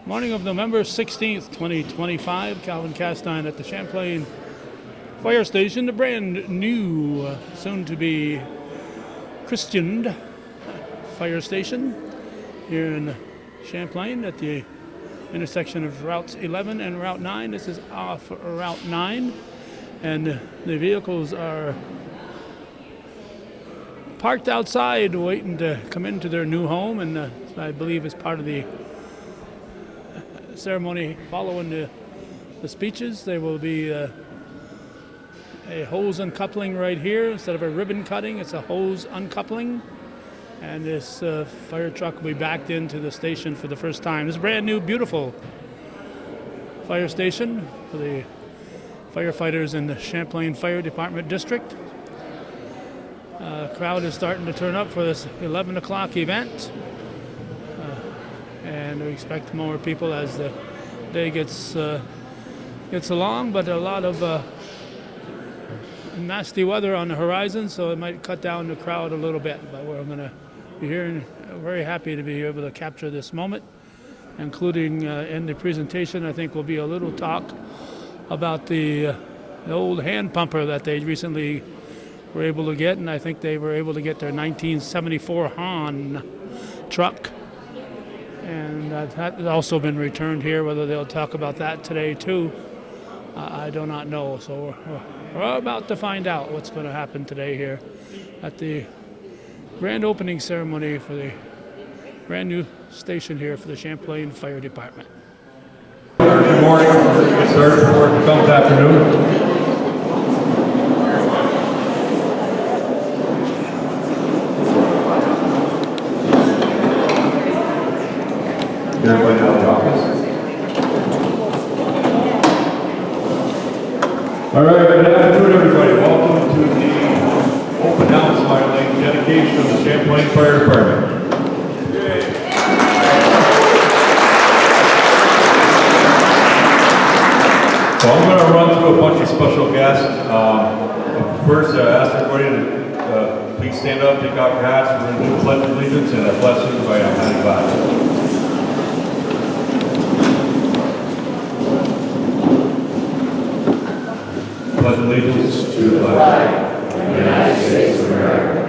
Morning of November 16th, 2025. Calvin Castine at the Champlain Fire Station, the brand new, soon to be Christianed fire station here in Champlain at the intersection of Routes 11 and Route 9. This is off Route 9, and the vehicles are parked outside waiting to come into their new home, and I believe as part of the ceremony following the speeches, there will be a hose uncoupling right here. Instead of a ribbon cutting, it's a hose uncoupling, and this fire truck will be backed into the station for the first time. This brand new, beautiful fire station for the firefighters in the Champlain Fire Department District. Crowd is starting to turn up for this 11 o'clock event, and we expect more people as the day gets along, but a lot of nasty weather on the horizon, so it might cut down the crowd a little bit, but we're going to be here and very happy to be able to capture this moment, including in the presentation. I think will be a little talk about the old hand pumper that they recently were able to get, and I think they were able to get their 1974 Hahn truck, and that has also been returned here. Whether they'll talk about that today too, I do not know. So we're about to find out what's going to happen today here at the grand opening ceremony for the brand new station here for the Champlain Fire Department. Good morning. We're going to get started before it becomes afternoon. Everybody out of the office. All right, good afternoon, everybody. Welcome to the open house filing dedication of the Champlain Fire Department. So I'm going to run through a bunch of special guests. First, I ask everybody to please stand up, take off your hats. We're going to do the Pledge of Allegiance and a blessing by Almighty God. Pledge allegiance to the flag of the United States of America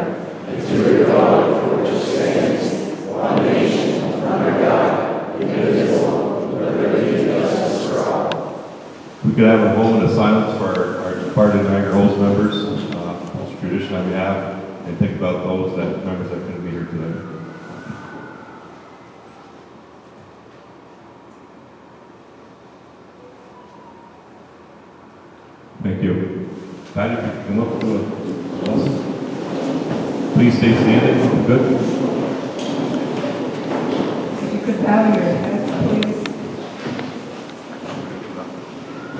and to the republic for which it stands, one nation, under God, indivisible, with liberty and justice for all. We could have a moment of silence for our departed Niagara Hills members. It's a tradition that we have, and think about those members that couldn't be here today. Thank you. Patty, if you can look to us. Please stay standing. Good. If you could bow your heads, please.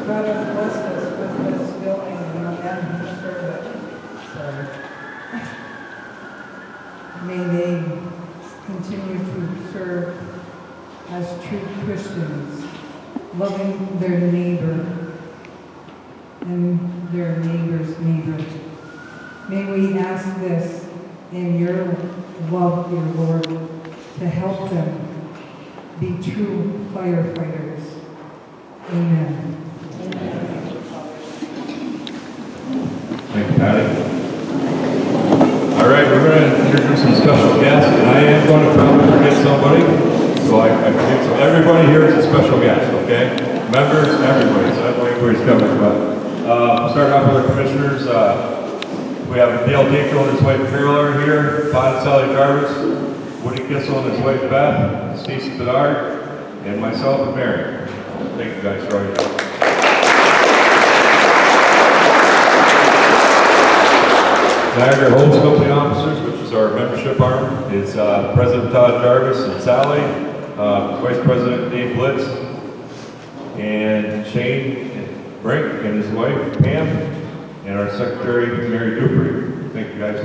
God has blessed us with this building and the men who serve it. So may they continue to serve as true Christians, loving their neighbor and their neighbor's neighbor. May we ask this in your love, dear Lord, to help them be true firefighters. Amen. Thank you, Patty. All right, we're going to introduce some special guests, and I am going to probably forget somebody, so I forget. So everybody here is a special guest, okay? Members, everybody. So that's where everybody's coming from. Start off with our commissioners. We have Dale Tinko and his wife Carol here, Todd and Sally Jarvis, Woody Kissel and his wife Beth, Stacey Bedard, and myself and Mary. Thank you guys for all your help. Niagara Homes Company officers, which is our membership arm, is President Todd Jarvis and Sally, Vice President Dave Blitz, and Shane Brink and his wife Pam, and our secretary Mary Dupree. Thank you guys.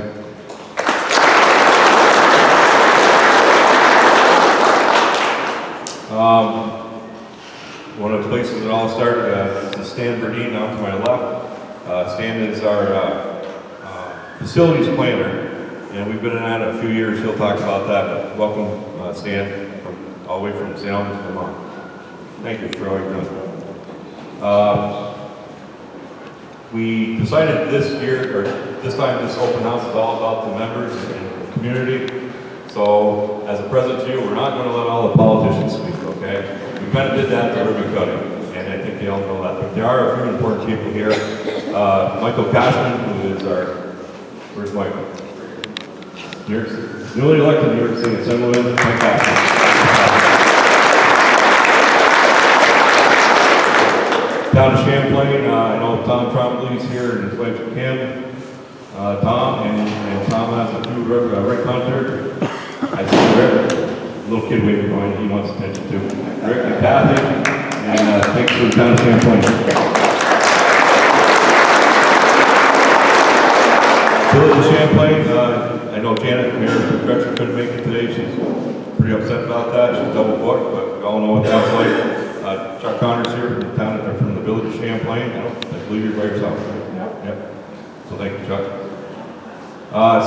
One of the places it all started is Stan Burdine down to my left. Stan is our facilities planner, and we've been at it a few years. He'll talk about that. Welcome, Stan, all the way from St. Albans, Vermont. Thank you, Troy. We decided this year, or this time, this open house is all about the members and the community. So, as a present to you, we're not going to let all the politicians speak, okay? We kind of did that at the ribbon cutting, and I think they all know that. But there are a few important people here. Michael Castine, who is our, where's Michael? Newly elected New York City Assemblyman, Mike Castine. Town of Champlain, I know Tom Trombley's here and his wife Kim. Tom, and Tom has a few, Rick Hunter. I see Rick, little kid waving behind, he wants attention too. Rick and Kathy, and thanks for the Town of Champlain. Village of Champlain, I know Janet, Mayor Gretchen couldn't make it today. She's pretty upset about that. She's double booked, but we all know what that's like. Chuck Connor's here from the town, from the Village of Champlain. I believe you're by yourself. Yep. So thank you, Chuck.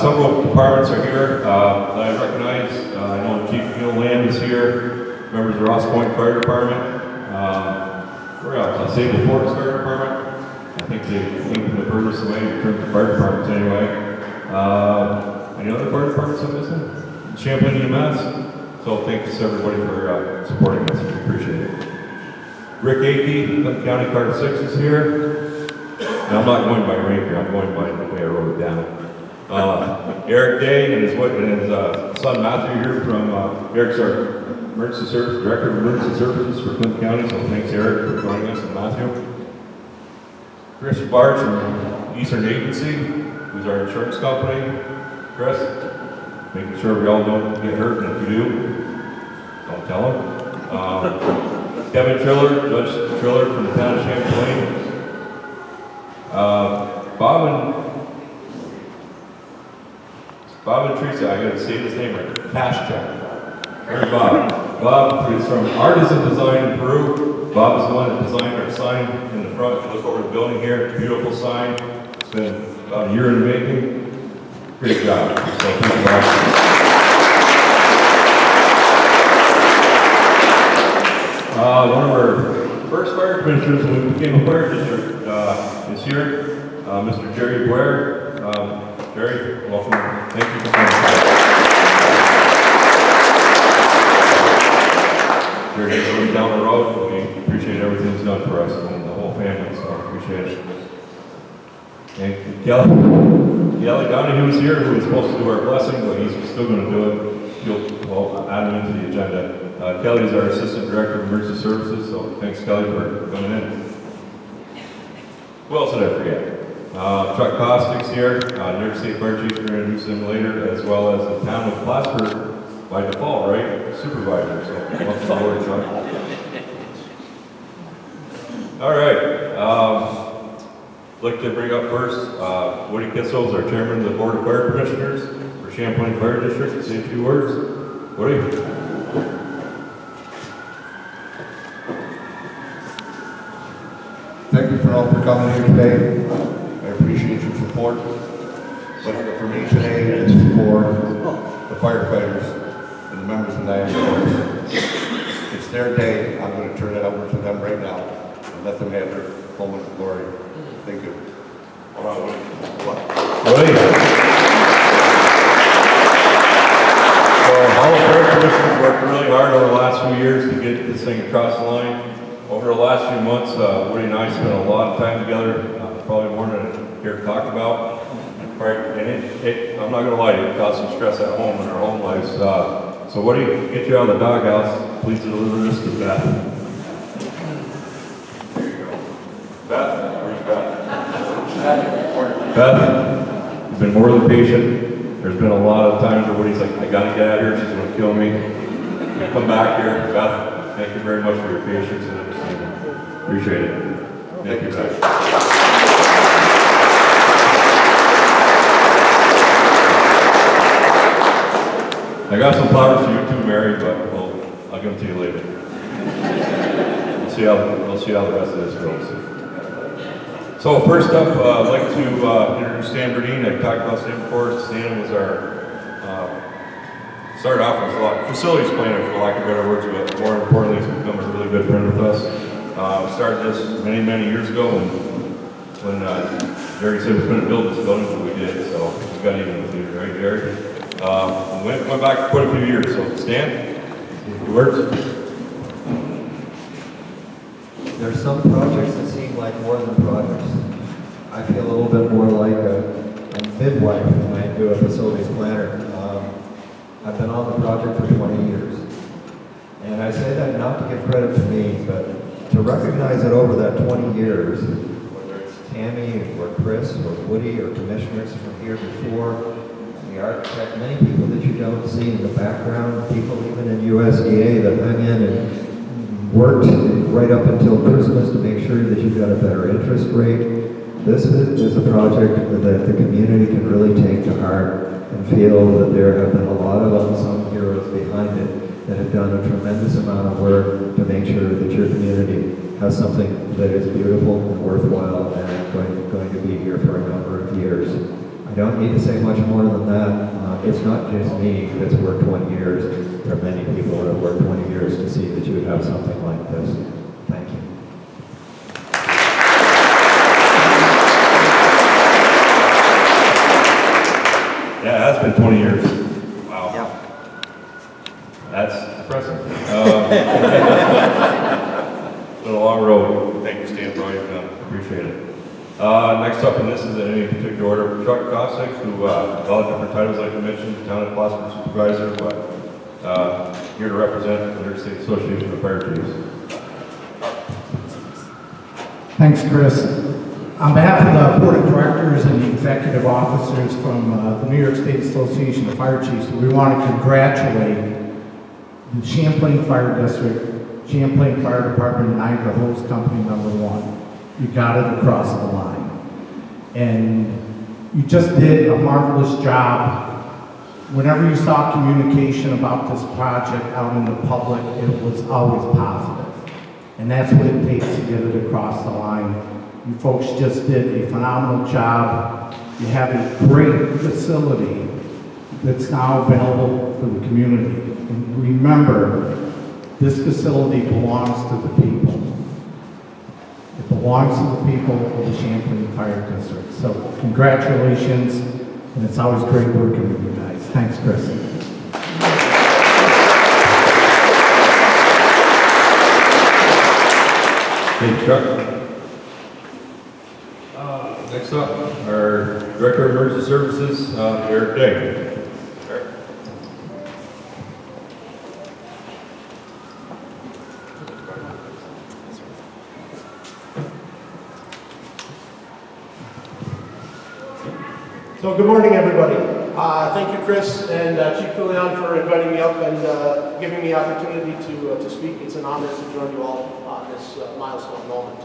Several departments are here that I recognize. I know Chief Neil Lamb is here. Members of the Ross Point Fire Department. Where else? Sable Forks Fire Department. I think they came from the furthest away in terms of fire departments anyway. Any other fire departments I'm missing? Champlain EMS. So thanks everybody for supporting us. We appreciate it. Rick Akey, Clinton County Card 6 is here. And I'm not going by rank here, I'm going by the way I wrote it down. Eric Day and his wife and his son Matthew here from Eric's our emergency service director of emergency services for Clinton County. So thanks Eric for joining us and Matthew. Chris Barge from Eastern Agency, who's our insurance company. Chris, making sure we all don't get hurt, and if you do, don't tell them. Kevin Triller, Judge Triller from the town of Champlain. Bob and Teresa, I gotta say this name right. Pashchuk. There's Bob. Bob is from Artisan Design in Peru. Bob is the one that designed our sign in the front. If you look over the building here, it's a beautiful sign. It's been about a year in the making. Great job. So thank you, Bob. One of our first fire commissioners when we became a fire district is here, Mr. Jerry Blair. Jerry, welcome. Thank you for coming. Jerry's going down the road. We appreciate everything he's done for us and the whole family, so I appreciate it. And Kelly Donahue is here, who was supposed to do our blessing, but he's still going to do it. Well, add him into the agenda. Kelly is our Assistant Director of Emergency Services, so thanks Kelly for coming in. Who else did I forget? Chuck Costick's here, New York State Fire Chief, we're going to introduce him later, as well as the town of Plattsburgh by default, right? Supervisor, so welcome forward, Chuck. All right, I'd like to bring up first Woody Kissels, our Chairman of the Board of Fire Commissioners for Champlain Fire District, to say a few words. Woody? Thank you for all for coming here today. I appreciate your support. But for me today, it's for the firefighters and the members of the National Force. It's their day. I'm going to turn it over to them right now and let them have their moment of glory. Thank you. Hold on, Woody. So all the fire commissioners worked really hard over the last few years to get this thing across the line. Over the last few months, Woody and I spent a lot of time together, probably more than I care to talk about. And I'm not going to lie to you, it caused some stress at home in our home lives. So Woody, get you out of the doghouse. Please deliver this to Beth. There you go. Beth, where's Beth? Beth, you've been more than patient. There's been a lot of times where Woody's like, I got to get out of here, she's going to kill me. You come back here, Beth. Thank you very much for your patience and understanding. Appreciate it. Thank you, guys. I got some flowers for you too, Mary, but I'll give them to you later. We'll see how the rest of this goes. So first up, I'd like to introduce Stan Burdine. I talked about Stan before. Stan was our started off as a lot facilities planner, for lack of better words, but more importantly, he's become a really good friend with us. Started this many, many years ago when Jerry said we couldn't build this building, but we did, so we got even with you, right, Jerry? Went back quite a few years, so Stan, your words? There's some projects that seem like more than projects. I feel a little bit more like a midwife when I do a facilities planner. I've been on the project for 20 years. And I say that not to give credit to me, but to recognize that over that 20 years, whether it's Tammy or Chris or Woody or commissioners from here before, the architect, many people that you don't see in the background, people even in USDA that hung in and worked right up until Christmas to make sure that you've got a better interest rate. This is a project that the community can really take to heart and feel that there have been a lot of unsung heroes behind it that have done a tremendous amount of work to make sure that your community has something that is beautiful and worthwhile and going to be here for a number of years. I don't need to say much more than that. It's not just me that's worked 20 years. There are many people that have worked 20 years to see that you would have something like this. Thank you. Yeah, that's been 20 years. Wow. Yeah. That's impressive. It's been a long road. Thank you, Stan, for all you've done. Appreciate it. Next up, and this is in any particular order, Chuck Kostick, who all different titles like I mentioned, town and Placer supervisor, but here to represent the New York State Association of Fire Chiefs. Thanks, Chris. On behalf of the Board of Directors and the executive officers from the New York State Association of Fire Chiefs, we want to congratulate the Champlain Fire District, Champlain Fire Department, Niagara Hose Company #1. You got it across the line. And you just did a marvelous job. Whenever you saw communication about this project out in the public, it was always positive. And that's what it takes to get it across the line. You folks just did a phenomenal job. You have a great facility that's now available for the community. And remember, this facility belongs to the people. It belongs to the people of the Champlain Fire District. So congratulations, and it's always great working with you guys. Thanks, Chris. Thank you, Chuck. Next up, our Director of Emergency Services, Eric Day. Eric. So good morning, everybody. Thank you, Chris and Chief Filion, for inviting me up and giving me the opportunity to speak. It's an honor to join you all on this milestone moment.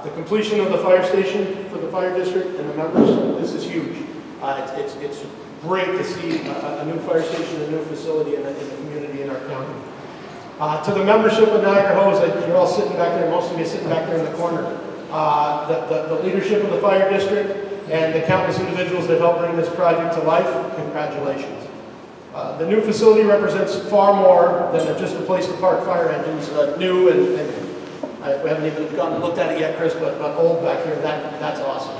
The completion of the fire station for the fire district and the members, this is huge. It's great to see a new fire station, a new facility in the community in our county. To the membership of Niagara Hose, you're all sitting back there, most of you sitting back there in the corner. The leadership of the fire district and the countless individuals that helped bring this project to life, congratulations. The new facility represents far more than just a place to park fire engines, new and we haven't even gone and looked at it yet, Chris, but old back here, that's awesome.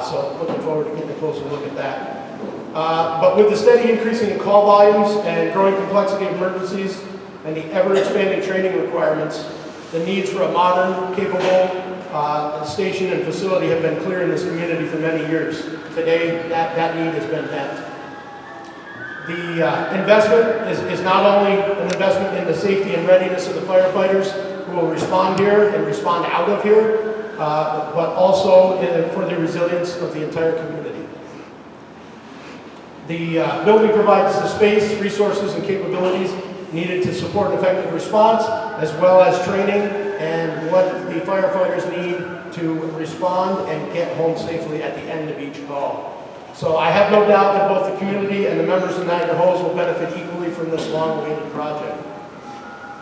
So looking forward to getting a closer look at that. But with the steady increasing in call volumes and growing complexity of emergencies and the ever-expanding training requirements, the needs for a modern, capable station and facility have been clear in this community for many years. Today, that need has been met. The investment is not only an investment in the safety and readiness of the firefighters who will respond here and respond out of here, but also for the resilience of the entire community. The building provides the space, resources, and capabilities needed to support effective response, as well as training and what the firefighters need to respond and get home safely at the end of each call. So I have no doubt that both the community and the members of Niagara Hose will benefit equally from this long-awaited project.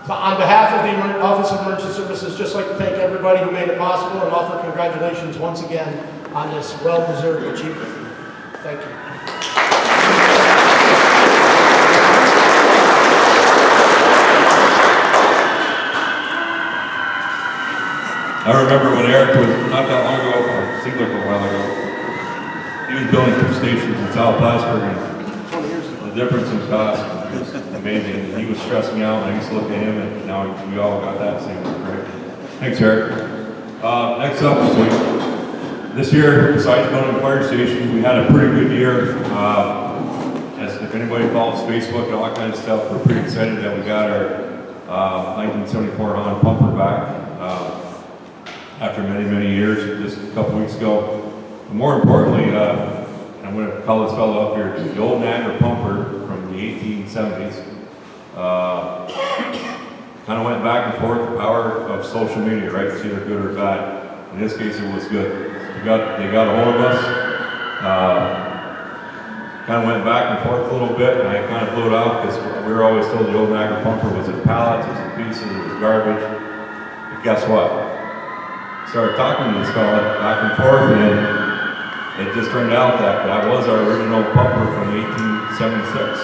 So on behalf of the Office of Emergency Services, just like to thank everybody who made it possible and offer congratulations once again on this well-deserved achievement. Thank you. remember when Eric was, not that long ago, or it seemed like a while ago, he was building two stations in South Plattsburgh, and the difference in cost was amazing. He was stressing out, and I used to look at him, and now we all got that same right? Thanks, Eric. Next up, so this year, besides building a fire station, we had a pretty good year. As if anybody follows Facebook and all that kind of stuff, we're pretty excited that we got our 1974 Honda pumper back after many, many years, just a couple weeks ago. But more importantly, I'm going to call this fellow up here, the old Niagara pumper from the 1870s. Kind of went back and forth, the power of social media, right? It's either good or bad. In this case, it was good. They got a hold of us. Kind of went back and forth a little bit, and I kind of blew it off because we were always told the old Niagara pumper was in pallets, it was in pieces, it was garbage. But guess what? Started talking to this fella back and forth, and it just turned out that that was our original pumper from 1876.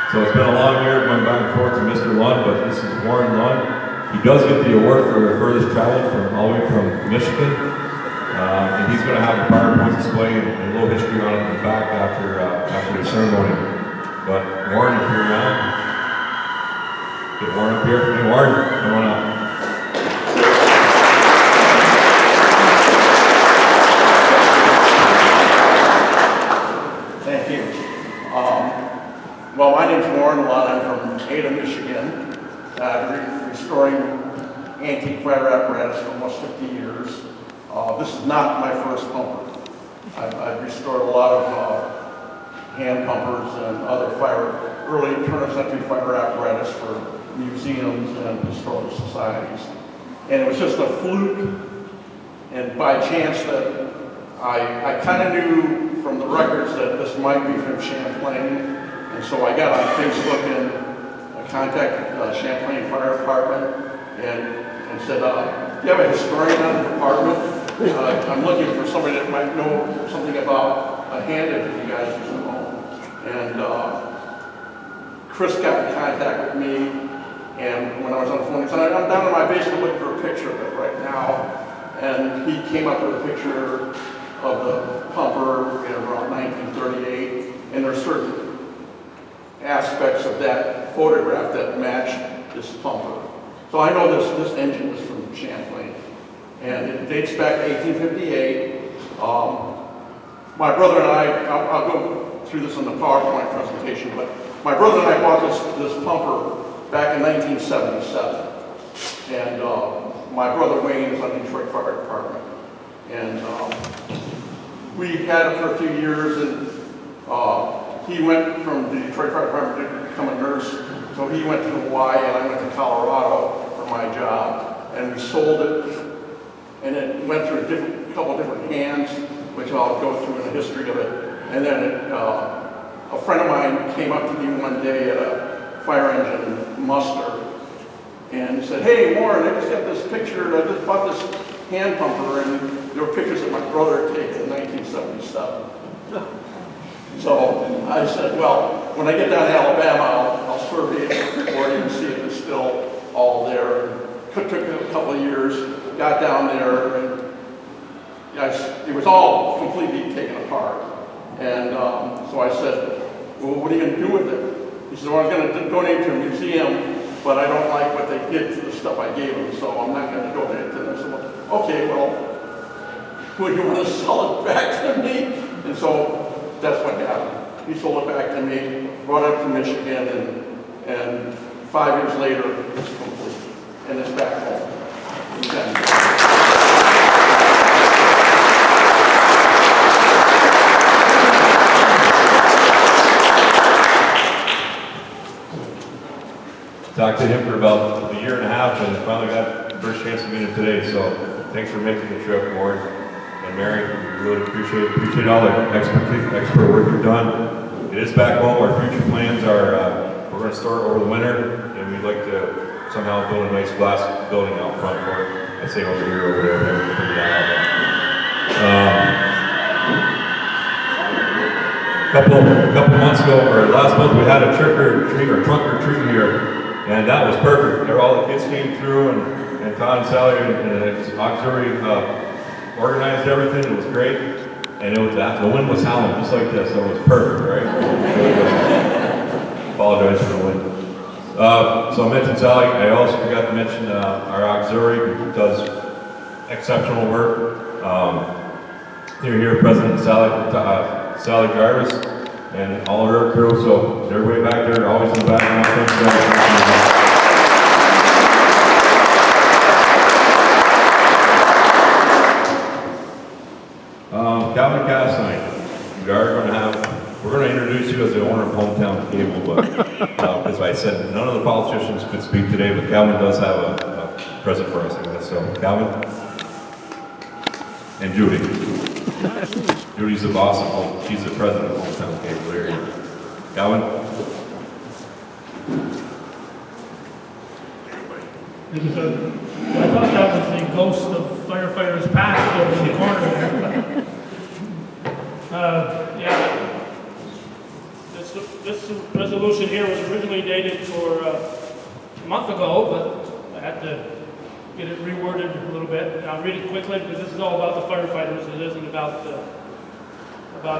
So it's been a long year going back and forth to Mr. Lund, but this is Warren Lund. He does get the award for the furthest travel from all the way from Michigan. And he's going to have a PowerPoint display and a little history on it in the back after the ceremony. But Warren, if you're around, get Warren up here. Hey Warren, come on up. Thank you. Well, my name's Warren Lund. I'm from Ada, Michigan. Restoring antique fire apparatus for almost 50 years. This is not my first pumper. I've restored a lot of hand pumpers and other early turn-of-century fire apparatus for museums and historical societies. And it was just a fluke, and by chance that I kind of knew from the records that this might be from Champlain, and so I got on Facebook and contacted Champlain Fire Department and said, do you have a historian on the department? I'm looking for somebody that might know something about a hand that you guys used to own. And Chris got in contact with me, and when I was on the phone, he said, I'm down in my basement looking for a picture of it right now. And he came up with a picture of the pumper in around 1938, and there's certain aspects of that photograph that match this pumper. So I know this engine was from Champlain, and it dates back to 1858. My brother and I'll go through this in the PowerPoint presentation, but my brother and I bought this pumper back in 1977. And my brother Wayne is on the Detroit Fire Department. And we had it for a few years, and he went from the Detroit Fire Department to become a nurse. So he went to Hawaii, and I went to Colorado for my job. And we sold it, and it went through a couple different hands, which I'll go through in the history of it. And then a friend of mine came up to me one day at a fire engine muster and said, hey Warren, I just got this picture, I just bought this hand pumper, and there were pictures that my brother had taken in 1977. So I said, well, when I get down to Alabama, I'll survey it for you and see if it's still all there. It took a couple of years, got down there, and it was all completely taken apart. And so I said, well, what are you going to do with it? He said, well, I was going to donate to a museum, but I don't like what they did to the stuff I gave them, so I'm not going to donate to them. I said, well, okay, well, would you want to sell it back to me? And so that's what happened. He sold it back to me, brought it up to Michigan, and 5 years later, it's complete. And it's back home. Talked to him for about a year and a half, and finally got the first chance to meet him today. So thanks for making the trip, Warren and Mary. We really appreciate all the expert work you've done. It is back home. Our future plans are we're going to store it over the winter, and we'd like to somehow build a nice glass building out front for it. I say over here, over there, figure that out. A couple months ago, or last month, we had a trunk or treat here, and that was perfect. All the kids came through, and and Todd and Sally and his auxiliary organized everything. It was great. And it was that the wind was howling just like this, so it was perfect, right? Apologize for the wind. So I mentioned Sally. I also forgot to mention our auxiliary who does exceptional work. Here, President Sally Jarvis, and all of her crew. So they're way back there, always in the background. Calvin Castine, we're going to introduce you as the owner of Hometown Cable, but because I said none of the politicians could speak today, but Calvin does have a present for us, I guess. So Calvin and Judy. Judy's the boss of home. She's the president of Hometown Cable. There you go. Calvin. Thank you, sir. I thought that was the ghost of firefighters past over in the corner there. This resolution here was originally dated for a month ago, but I had to get it reworded a little bit. I'll read it quickly because this is all about the firefighters. It isn't about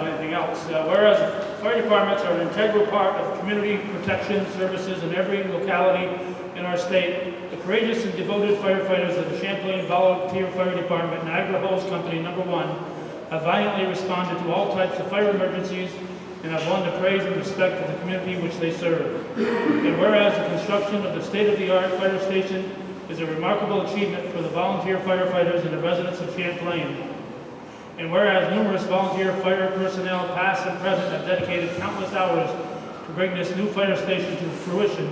anything else. Whereas fire departments are an integral part of community protection services in every locality in our state, the courageous and devoted firefighters of the Champlain Volunteer Fire Department, Niagara Hose Company No. 1, have valiantly responded to all types of fire emergencies and have won the praise and respect of the community which they serve. And whereas the construction of the state-of-the-art fire station is a remarkable achievement for the volunteer firefighters and the residents of Champlain. And whereas numerous volunteer fire personnel, past and present, have dedicated countless hours to bring this new fire station to fruition,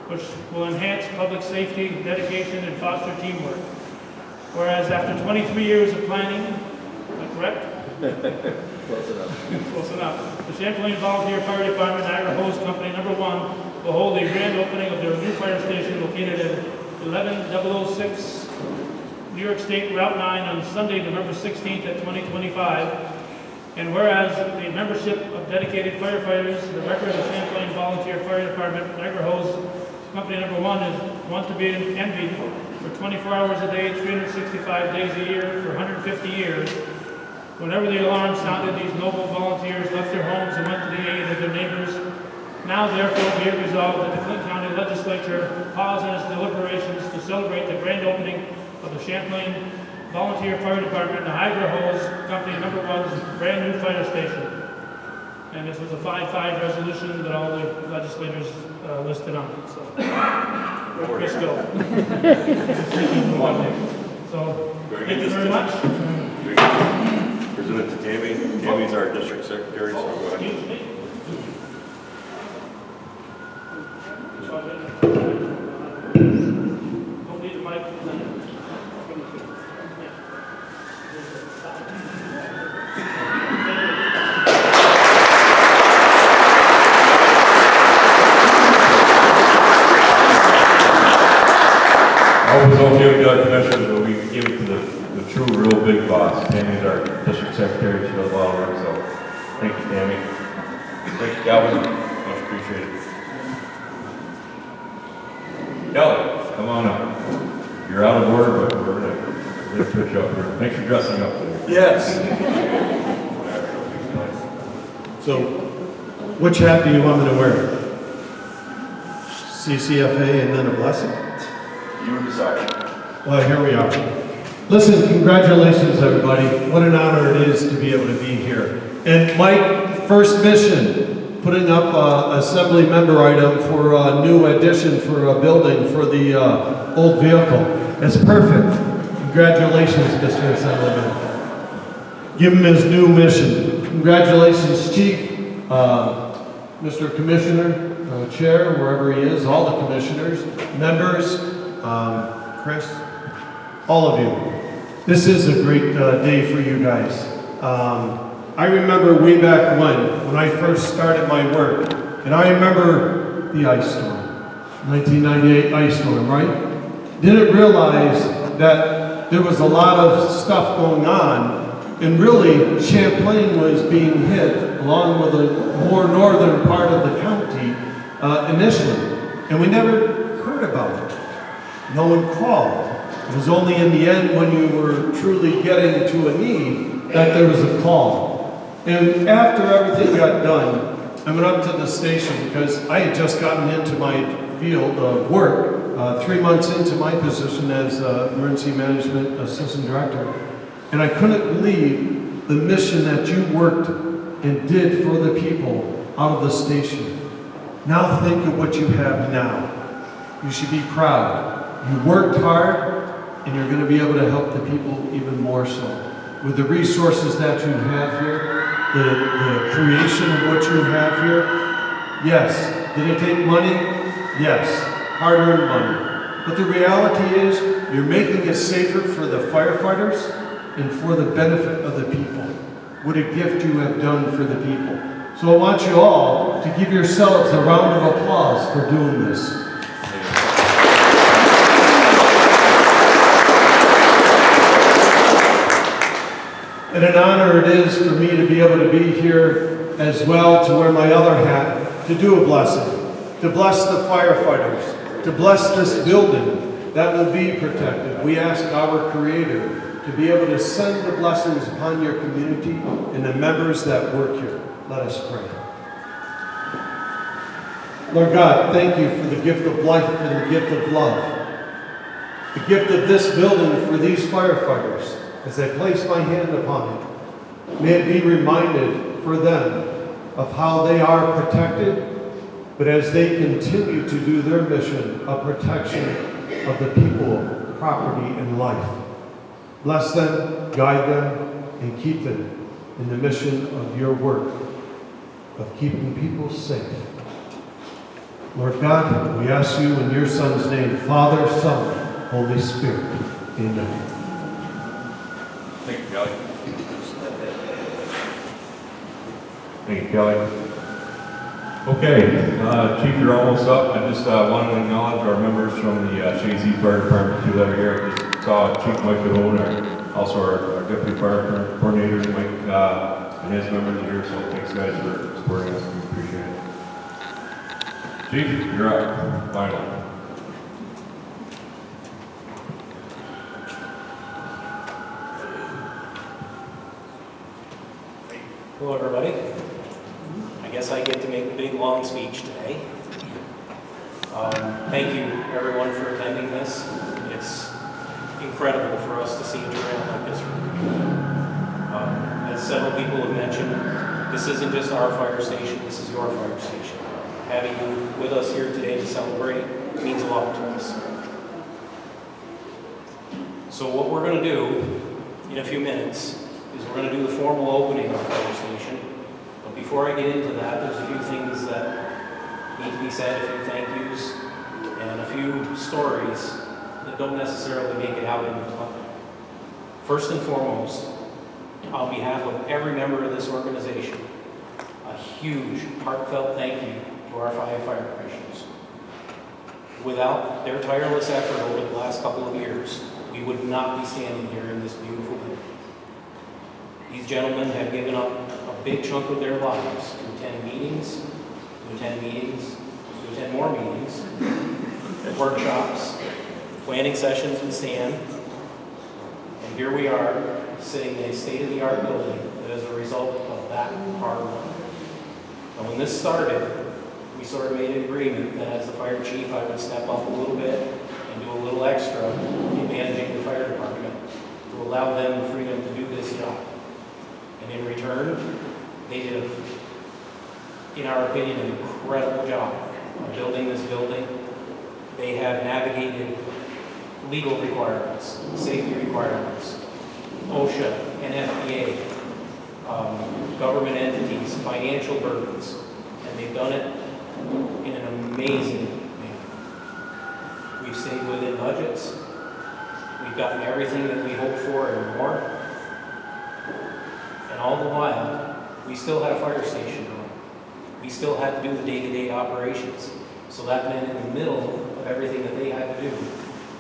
which will enhance public safety, dedication, and foster teamwork. Whereas after 23 years of planning, am I correct? Close enough. Close enough. The Champlain Volunteer Fire Department, Niagara Hose Company No. 1, will hold the grand opening of their new fire station located at 11006 New York State Route 9 on Sunday, November 16th at 2025. And whereas the membership of dedicated firefighters, the record of the Champlain Volunteer Fire Department, Niagara Hose Company No. 1 is one to be envied for 24 hours a day, 365 days a year, for 150 years. Whenever the alarm sounded, these noble volunteers left their homes and went to the aid of their neighbors. Now, therefore, be it resolved that the Clinton County Legislature pause in its deliberations to celebrate the grand opening of the Champlain Volunteer Fire Department, Niagara Hose Company No. 1's brand new fire station. And this was a 5-5 resolution that all the legislators listed on it. So, where'd Chris go? So, thank you very much. Present it to Tammy. Tammy's our district secretary, so go ahead. Excuse me. Don't need a mic. I was okay with the other commissioners, but we give it to the true, real big boss. Tammy's our district secretary. She does a lot of work, so thank you, Tammy. Thank you, Calvin. Much appreciated. Kelly, come on up. You're out of order, but we're gonna put you up here. Thanks for dressing up today. Yes. So, which hat do you want me to wear? CCFA and then a blessing? You decide. Well, here we are. Listen, congratulations, everybody. What an honor it is to be able to be here. And Mike, first mission, putting up an assembly member item for a new addition for a building for the old vehicle. It's perfect. Congratulations, Mr. Assemblyman. Give him his new mission. Congratulations, Chief, Mr. Commissioner, Chair, wherever he is, all the commissioners, members, Chris, all of you. This is a great day for you guys. I remember way back when I first started my work, and I remember the ice storm, 1998 ice storm, right? Didn't realize that there was a lot of stuff going on, and really Champlain was being hit along with the more northern part of the county initially, and we never heard about it. No one called. It was only in the end when you were truly getting to a need that there was a call. And after everything got done, I went up to the station because I had just gotten into my field of work, 3 months into my position as Emergency Management Assistant Director. And I couldn't believe the mission that you worked and did for the people out of the station. Now think of what you have now. You should be proud. You worked hard, and you're going to be able to help the people even more so. With the resources that you have here, the creation of what you have here, yes. Did it take money? Yes. Hard-earned money. But the reality is, you're making it safer for the firefighters and for the benefit of the people. What a gift you have done for the people. So I want you all to give yourselves a round of applause for doing this. And an honor it is for me to be able to be here as well, to wear my other hat, to do a blessing, to bless the firefighters, to bless this building that will be protected. We ask our Creator to be able to send the blessings upon your community and the members that work here. Let us pray. Lord God, thank you for the gift of life and the gift of love. The gift of this building for these firefighters. As I place my hand upon it, may it be reminded for them of how they are protected, but as they continue to do their mission of protection of the people, property, and life. Bless them, guide them, and keep them in the mission of your work of keeping people safe. Lord God, we ask you in your Son's name, Father, Son, Holy Spirit. Amen. Thank you, Kelly. Thank you, Kelly. Okay, Chief, you're almost up. I just wanted to acknowledge our members from the Shazy Fire Department too that are here. I just saw Chief Mike Devone, also our Deputy Fire Coordinator, Mike, and his members are here, so thanks guys for supporting us. We appreciate it. Chief, you're up. Finally. Hello, everybody. I guess I get to make a big, long speech today. Thank you, everyone, for attending this. It's incredible for us to see a turnout like this from the community. As several people have mentioned, this isn't just our fire station, this is your fire station. Having you with us here today to celebrate means a lot to us. So what we're going to do in a few minutes is we're going to do the formal opening of the fire station. But before I get into that, there's a few things that need to be said, a few thank yous, and a few stories that don't necessarily make it out into the public. First and foremost, on behalf of every member of this organization, a huge, heartfelt thank you to our 5 fire professionals. Without their tireless effort over the last couple of years, we would not be standing here in this beautiful building. These gentlemen have given up a big chunk of their lives to attend meetings, to attend more meetings, workshops, planning sessions with Stan, and here we are sitting in a state-of-the-art building that is a result of that hard work. And when this started, we sort of made an agreement that as the fire chief, I would step up a little bit and do a little extra in managing the fire department to allow them the freedom to do this job. And in return, they did, in our opinion, an incredible job of building this building. They have navigated legal requirements, safety requirements, OSHA, NFPA, government entities, financial burdens, and they've done it in an amazing manner. We've stayed within budgets. We've gotten everything that we hoped for and more. And all the while, we still had a fire station going. We still had to do the day-to-day operations. So that meant in the middle of everything that they had to do,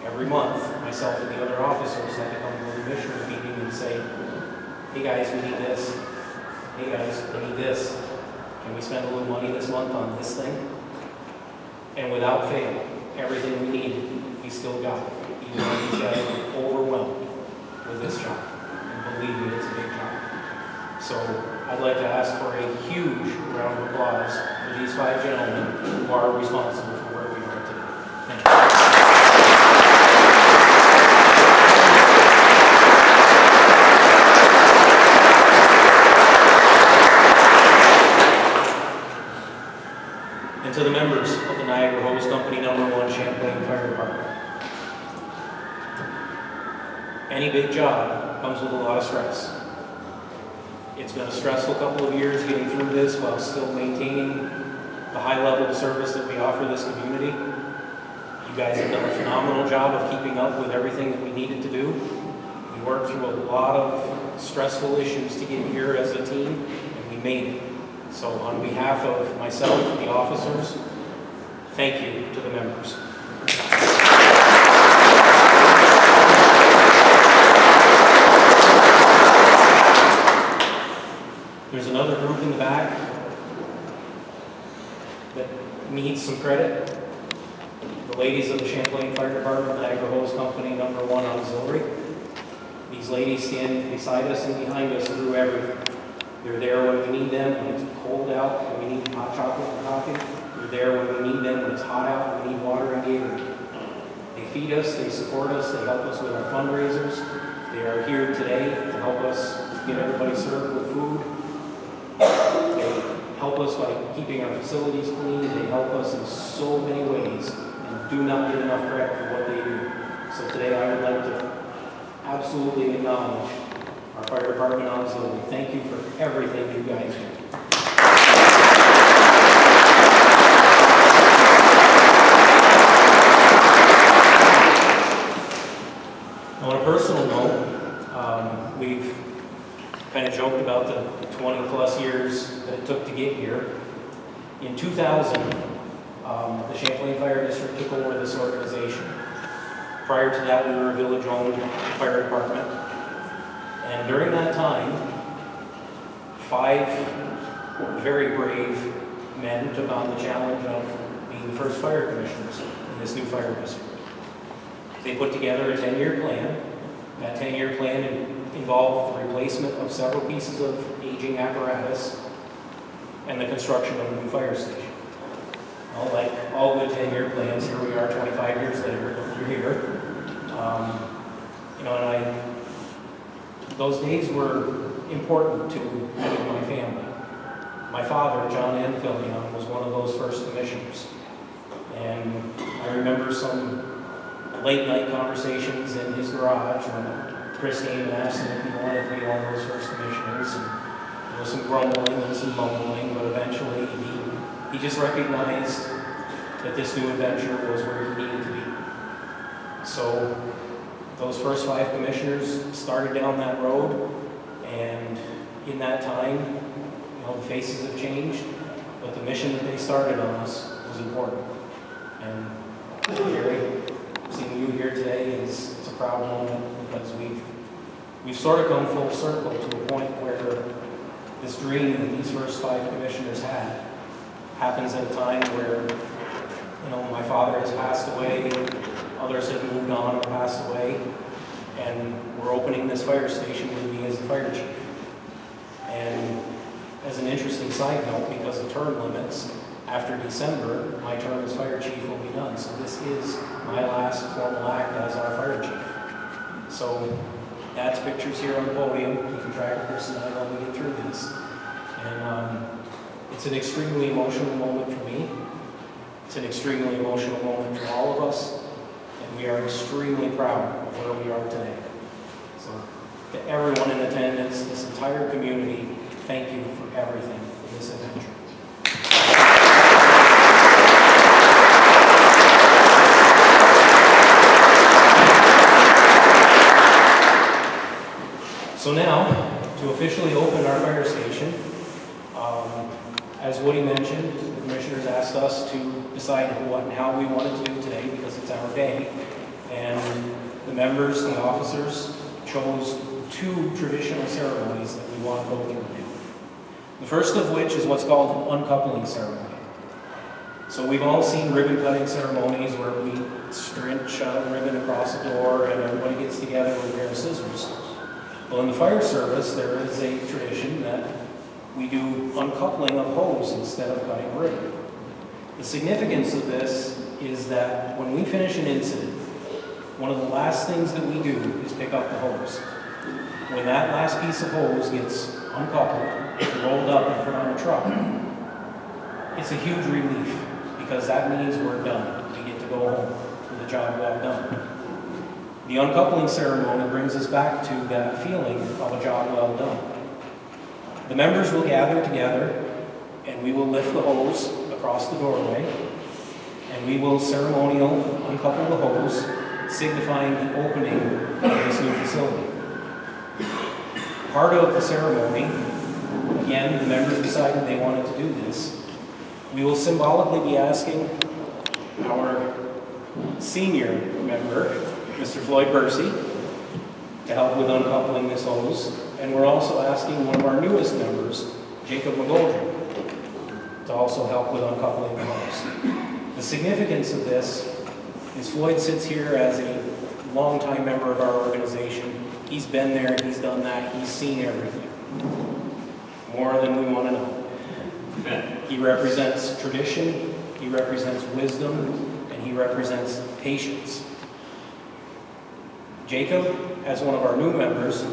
every month, myself and the other officers had to come to a commissioner's meeting and say, hey guys, we need this. Hey guys, we need this. Can we spend a little money this month on this thing? And without fail, everything we needed, we still got, You know, these guys are overwhelmed with this job. And believe me, it's a big job. So I'd like to ask for a huge round of applause for these 5 gentlemen who are responsible for where we are today. Thank you. And to the members of the Niagara Hose Company #1 Champlain Fire Department. Any big job comes with a lot of stress. It's been a stressful couple of years getting through this while still maintaining the high level of service that we offer this community. You guys have done a phenomenal job of keeping up with everything that we needed to do. We worked through a lot of stressful issues to get here as a team, and we made it. So on behalf of myself, the officers, thank you to the members. There's another group in the back that needs some credit. The ladies of the Champlain Fire Department, Niagara Hose Company #1 Auxiliary. These ladies stand beside us and behind us through everything. They're there when we need them, when it's cold out, when we need hot chocolate and coffee. They're there when we need them, when it's hot out, and we need water and Gatorade. They feed us, they support us, they help us with our fundraisers. They are here today to help us get everybody served with food. They help us by keeping our facilities clean. They help us in so many ways and do not get enough credit for what they do. So today I would like to absolutely acknowledge our fire department auxiliary. Thank you for everything you guys do. On a personal note, we've kind of joked about the 20 plus years that it took to get here. In 2000, the Champlain Fire District took over this organization. Prior to that, we were a village-owned fire department. And during that time, 5 very brave men took on the challenge of being the first fire commissioners in this new fire district. They put together a 10-year plan. That 10-year plan involved the replacement of several pieces of aging apparatus and the construction of a new fire station. Well, like all good 10-year plans, here we are 25 years later, you're here. You know, and those days were important to me and my family. My father, John Anfillion, was one of those first commissioners. And I remember some late night conversations in his garage when Castine asked him if he wanted to be one of those first commissioners. And there was some grumbling and some mumbling, but eventually he just recognized that this new adventure was where he needed to be. So those first 5 commissioners started down that road, and in that time, you know, the faces have changed, but the mission that they started on us was important. And Jerry, seeing you here today it's a proud moment because we've sort of come full circle to a point where this dream that these first 5 commissioners had happens at a time where, you know, my father has passed away, others have moved on or passed away, and we're opening this fire station with me as the fire chief. And as an interesting side note, because of term limits, after December, my term as fire chief will be done. So this is my last formal act as our fire chief. So Dad's picture's here on the podium. You can track Chris and I while we get through this. And it's an extremely emotional moment for me. It's an extremely emotional moment for all of us. And we are extremely proud of where we are today. So to everyone in attendance, this entire community, thank you for everything in this adventure. So now, to officially open our fire station, as Woody mentioned, the commissioners asked us to decide what and how we wanted to do today because it's our day. And the members, the officers, chose 2 traditional ceremonies that we want to go through. The first of which is what's called an uncoupling ceremony. So So we've all seen ribbon cutting ceremonies where we stretch a ribbon across the door and everybody gets together with a pair of scissors. Well, in the fire service, there is a tradition that we do uncoupling of hose instead of cutting ribbon. The significance of this is that when we finish an incident, one of the last things that we do is pick up the hose. When that last piece of hose gets uncoupled, rolled up and put on a truck, it's a huge relief because that means we're done. We get to go home with a job well done. The uncoupling ceremony brings us back to that feeling of a job well done. The members will gather together and we will lift the hose across the doorway and we will ceremonial uncouple the hose, signifying the opening of this new facility. Part of the ceremony, again, the members decided they wanted to do this. We will symbolically be asking our senior member, Mr. Floyd Percy, to help with uncoupling this hose. And we're also asking one of our newest members, Jacob McGoldrick, to also help with uncoupling the hose. The significance of this is Floyd sits here as a longtime member of our organization. He's been there, he's done that, he's seen everything. More than we want to know. He represents tradition, he represents wisdom, and he represents patience. Jacob, as one of our new members,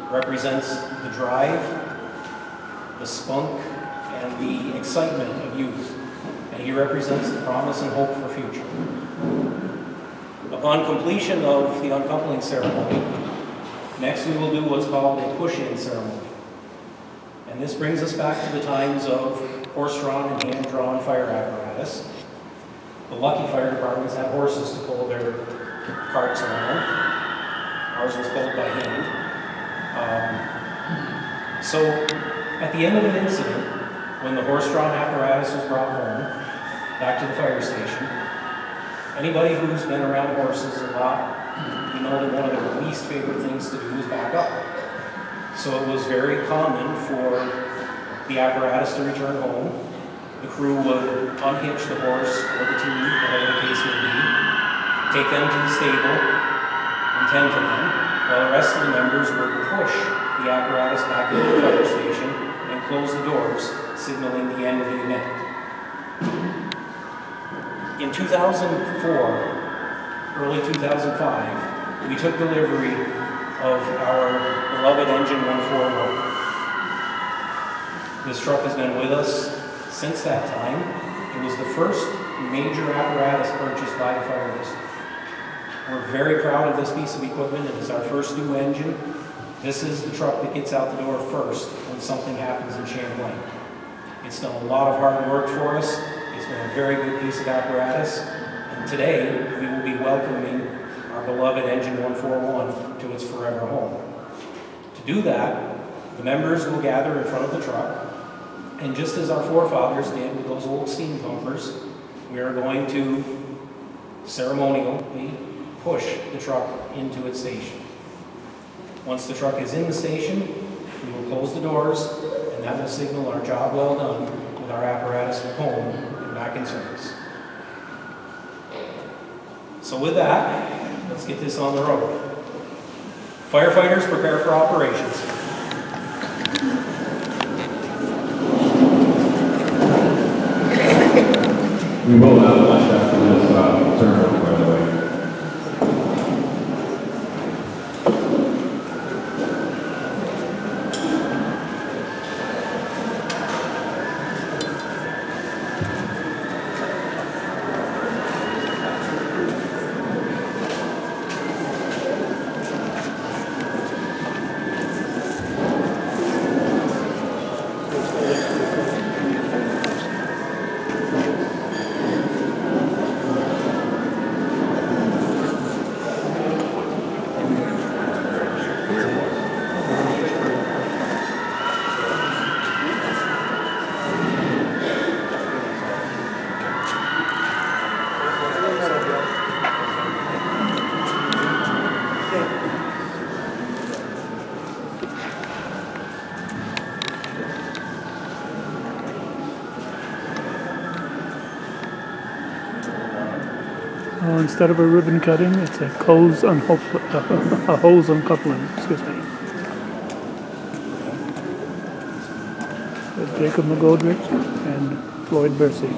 represents the drive, the spunk, and the excitement of youth. And he represents the promise and hope for future. Upon completion of the uncoupling ceremony, next we will do what's called a push-in ceremony. And this brings us back to the times of horse-drawn and hand-drawn fire apparatus. The lucky fire departments had horses to pull their carts around. Ours was pulled by hand. So at the end of an incident, when the horse-drawn apparatus was brought home, back to the fire station, anybody who's been around horses a lot, you know that one of their least favorite things to do is back up. So it was very common for the apparatus to return home. The crew would unhitch the horse or the team, whatever the case may be, take them to the stable, and tend to them, while the rest of the members would push the apparatus back into the fire station and close the doors, signaling the end of the event. In 2004, early 2005, we took delivery of our beloved Engine 141. This truck has been with us since that time. It was the first major apparatus purchased by the fire district. We're very proud of this piece of equipment. It is our first new engine. This is the truck that gets out the door first when something happens in Champlain. It's done a lot of hard work for us. It's been a very good piece of apparatus. And today, we will be welcoming our beloved Engine 141 to its forever home. To do that, the members will gather in front of the truck, and just as our forefathers did with those old steam pumpers, we are going to ceremonially push the truck into its station. Once the truck is in the station, we will close the doors, and that will signal our job well done with our apparatus at home and back in service. So with that, let's get this on the road. Firefighters, prepare for operations. We will have lunch after this ceremony, by the way. Instead of a ribbon cutting, it's a hose uncoupling, excuse me. With Jacob McGoldrick and Floyd Bercy.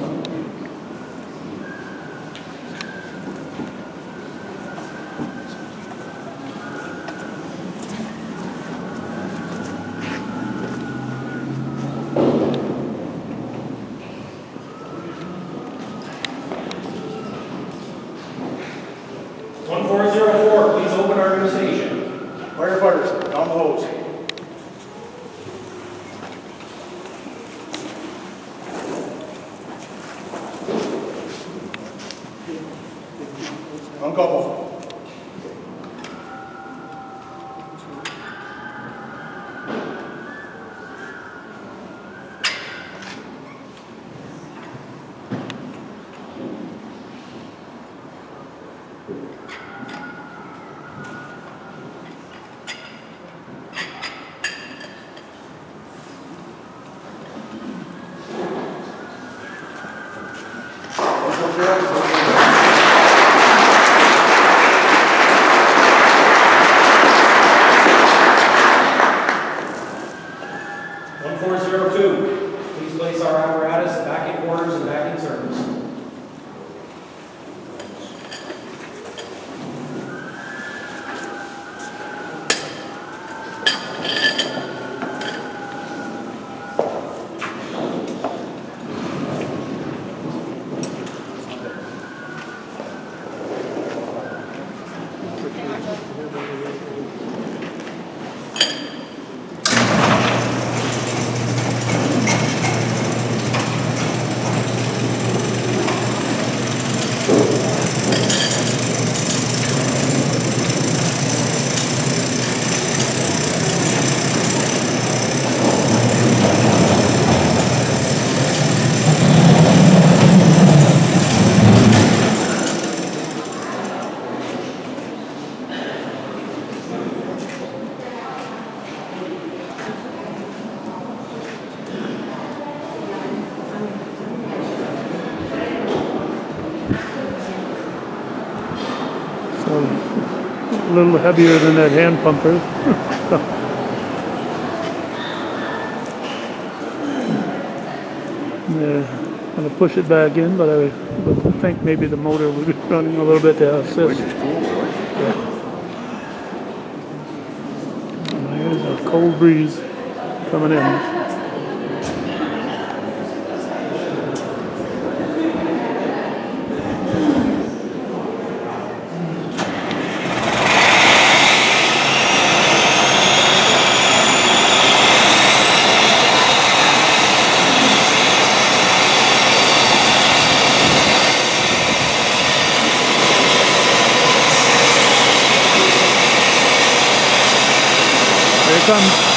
Firefighters, down the hose. Uncouple. A little heavier than that hand pumper. Yeah, I'm going to push it back in, but I think maybe the motor will be running a little bit to assist. Yeah. There's a cold breeze coming in. Comes.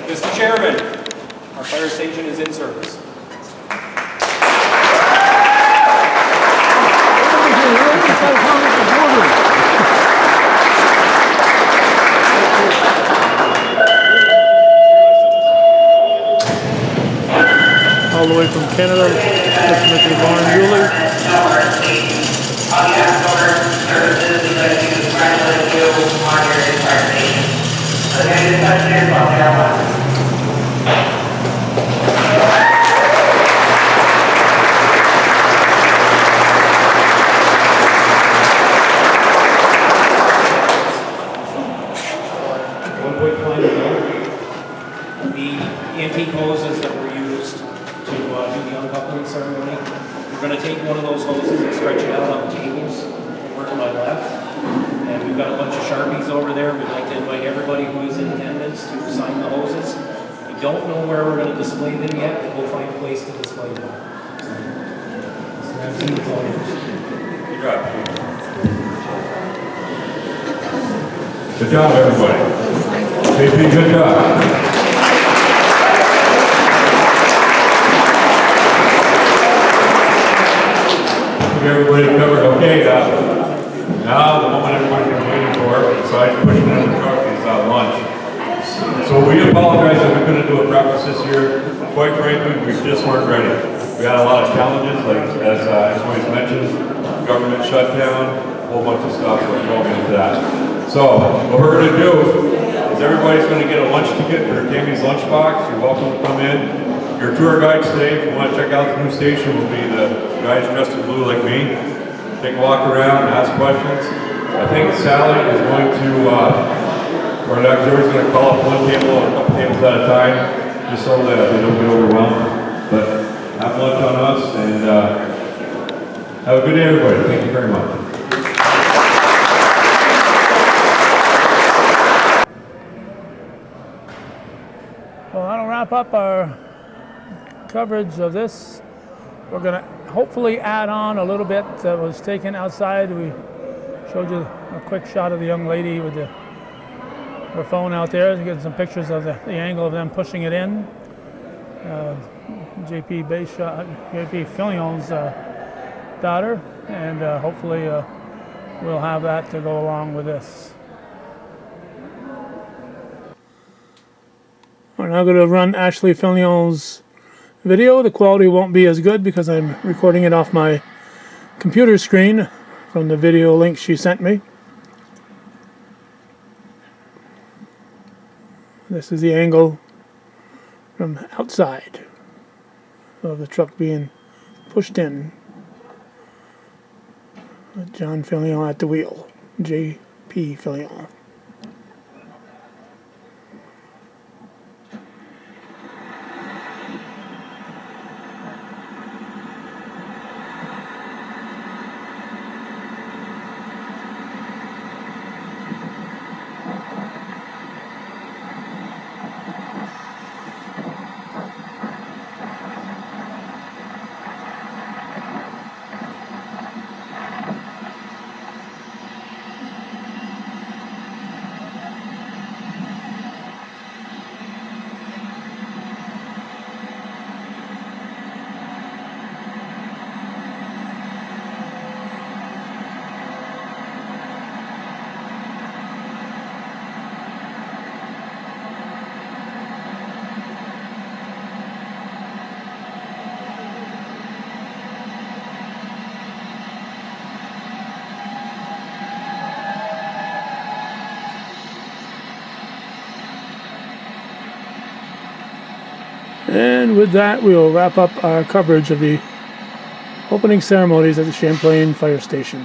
Mr. Chairman, our fire station is in service. All the way from Canada, Mr. Barn Mueller. antique hoses that were used to do the uncoupling ceremony. We're going to take one of those hoses and stretch it out on the tables over to my left. And we've got a bunch of Sharpies over there. We'd like to invite everybody who is in attendance to sign the hoses. We don't know where we're going to display them yet, but we'll find a place to display them. Good job. Good job, everybody. JP, good job. Everybody covered. Okay, now the moment everybody's been waiting for, besides pushing in the truck, is lunch. So we apologize that we couldn't do a breakfast this year. Quite frankly, we just weren't ready. We had a lot of challenges, like as always mentioned, government shutdown, a whole bunch of stuff. We're going into that. So what we're going to do is everybody's going to get a lunch ticket for Tammy's lunchbox. You're welcome to come in. Your tour guides today, if you want to check out the new station, will be the guys dressed in blue like me. Take a walk around, ask questions. I think Sally is going to, or next everybody's going to call up one table or a couple tables at a time, just so that they don't get overwhelmed. But have lunch on us, and have a good day, everybody. Thank you very much. Well, that'll wrap up our coverage of this. We're going to hopefully add on a little bit that was taken outside. We showed you a quick shot of the young lady with her phone out there to get some pictures of the angle of them pushing it in. JP Fillion's daughter, and hopefully we'll have that to go along with this. We're now going to run Ashley Fillion's video. The quality won't be as good because I'm recording it off my computer screen from the video link she sent me. This is the angle from outside of the truck being pushed in with John Fillion at the wheel, J.P. Fillion. And with that, we will wrap up our coverage of the opening ceremonies at the Champlain Fire Station.